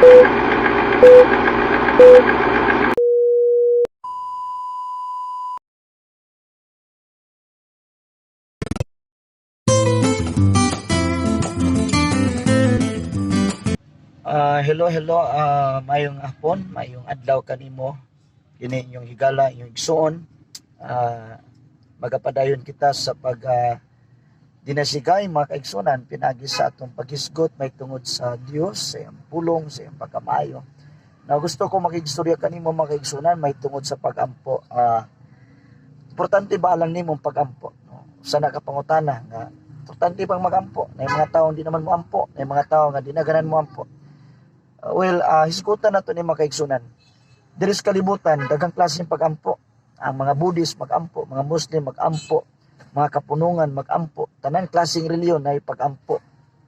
Hello, mayong hapon, mayong adlaw kanimo. Kini inyong higala, inyong igsuon. Magapadayon kita sa pag dinasigay mga kaigsunan pinagi sa atong paghisgot may tungod sa Dios, sa iyang pulong, sa iyang pagkamayo. Na gusto ko makigstorya kanimo mga kaigsunan may tungod sa pagampo. Importante ba lang nimong pagampo? No? Sana ka pangutana nga importante bang magampo? May mga tawo hindi naman moampo, may mga tawo nga di na ganan moampo. Hisgutan nato ni mga kaigsunan. Diri sa kalibutan, daghang klaseng pagampo. Ang mga Buddhist magampo, mga Muslim magampo, mga kapunungan magampo. Tanang klaseng reliyon ay pagampo.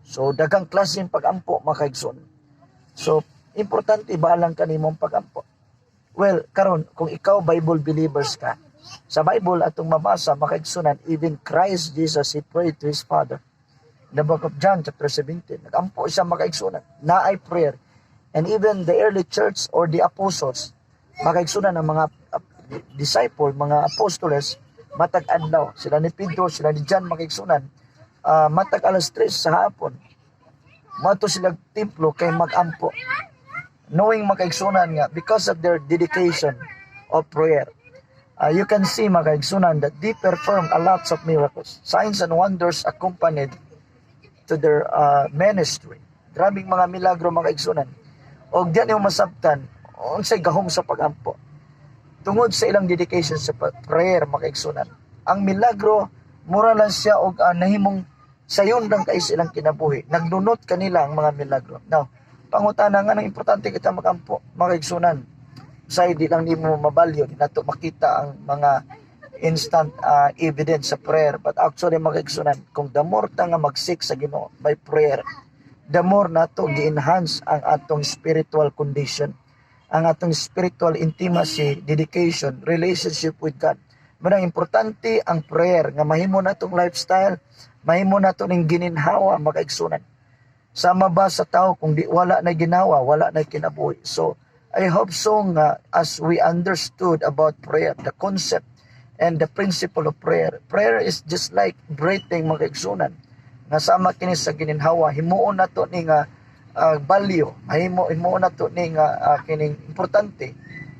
So, daghang klaseng pagampo mga kaigsunan. So, importante ba lang kanimong pagampo? Well, karon kung ikaw Bible believers ka, sa Bible atong mabasa mga kaigsunan, even Christ Jesus, He prayed to His Father. In the book of John, chapter 17, nagampo siya mga kaigsunan. Naay prayer. And even the early church or the apostles, makaigsunan ng mga disciple, mga apostoles, matag adlaw. Sila ni Pedro, sila ni John makaigsunan. Matag alas 3 sa hapon. Mato sila templo kay magampo. Knowing makaigsunan nga, because of their dedication of prayer, you can see makaigsunan that they perform a lots of miracles. Signs and wonders accompanied to their ministry. Grabing mga milagro makaigsunan. O diyan yung masabtan, unsay gahom sa pagampo. Tungod sa ilang dedication sa prayer, makaigsunan. Ang milagro, mura lang siya o nahimong sayon lang kayo sa ilang kinabuhi. Nagdunot kanila ang mga milagro. Now, pangutana nga ng importante kita magampo, makaigsunan. Say, di lang di mo mabalyo, di nato makita ang mga instant evidence sa prayer. But actually, makaigsunan, kung the more ta nga magsik sa Ginoo by prayer, the more nato gi-enhance ang atong spiritual condition, ang atong spiritual intimacy, dedication, relationship with God. Manang importante ang prayer nga mahimo natong lifestyle, mahimo nato ning gininhawa makaigsunan. Sama ba sa tao kung di wala na ginawa, wala na kinabuhi. So I hope so nga as we understood about prayer, the concept and the principle of prayer. Prayer is just like breathing makaigsunan. Nga sama kini sa gininhawa, himuon nato ni nga value, himuon nato ni nga kining importante,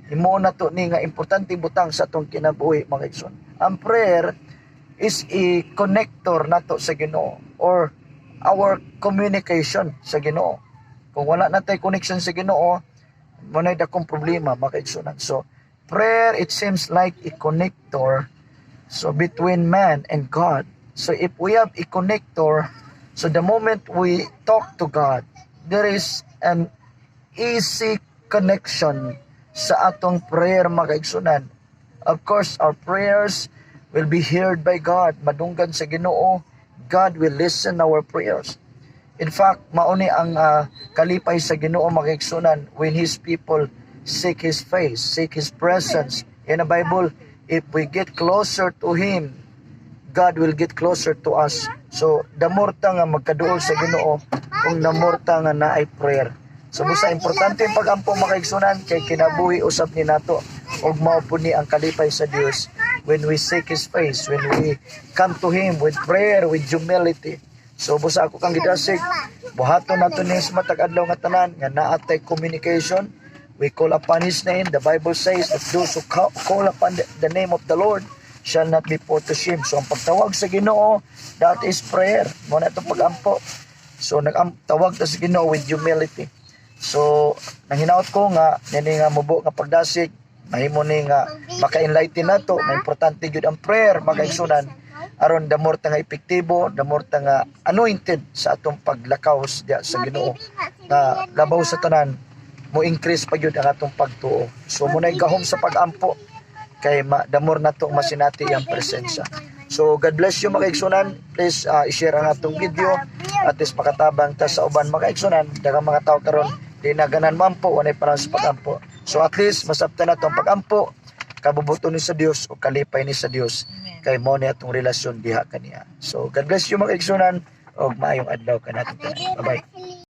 himuon nato ni nga importante butang sa atong kinabuhi mga igsoon. Ang prayer is a connector nato sa Ginoo or our communication sa Ginoo. Kung wala natay connection sa Ginoo, manay dakong problema mga igsoon. So prayer, it seems like a connector so between man and God. So if we have a connector, so the moment we talk to God, there is an easy connection sa atong prayer makaigsunan. Of course, our prayers will be heard by God. Madunggan sa Ginoo, God will listen our prayers. In fact, mauni ang kalipay sa Ginoo makaigsunan when His people seek His face, seek His presence. In the Bible, if we get closer to Him, God will get closer to us. So, the more ta nga magkaduol sa Ginoo, kung the more ta nga naay prayer. So, busa importante yung pagampo makaigsunan kay kinabuhi usab ni nato ug mao pud ni ang kalipay sa Dios when we seek His face, when we come to Him with prayer, with humility. So, busa ako kang gidasig, buhaton nato ni sa matag adlaw nga tanan nga naatay communication. We call upon His name. The Bible says that those who call upon the name of the Lord shall not be put to shame. So ang pagtawag sa Ginoo, that is prayer. Mo na itong pagampo. So nagtawag ta sa Ginoo with humility. So nanghinaot ko nga nini nga mubo nga pagdasig, mahimo ni nga maka-enlighten nato, na importante gyud ang prayer makaigsunan aron the more ta nga epektibo, the more ta nga anointed sa atong paglakaw sa Ginoo. Na labaw sa tanan mo increase pa gyud ang atong pagtuo. So mo nay gahom sa pagampo kay damor na to masinati ang presensya. So God bless you mga kaigsunan. Please i-share ang atong video at is makatabang ta sa uban mga kaigsunan. Daghang mga tao karon di na ganan mampo wanay para sa pagampo. So at least masabtan na tong pagampo, kabubuto ni sa Dios o kalipay ni sa Dios kay mo ni atong relasyon diha kaniya. So God bless you mga kaigsunan og maayong adlaw kanato. Bye bye.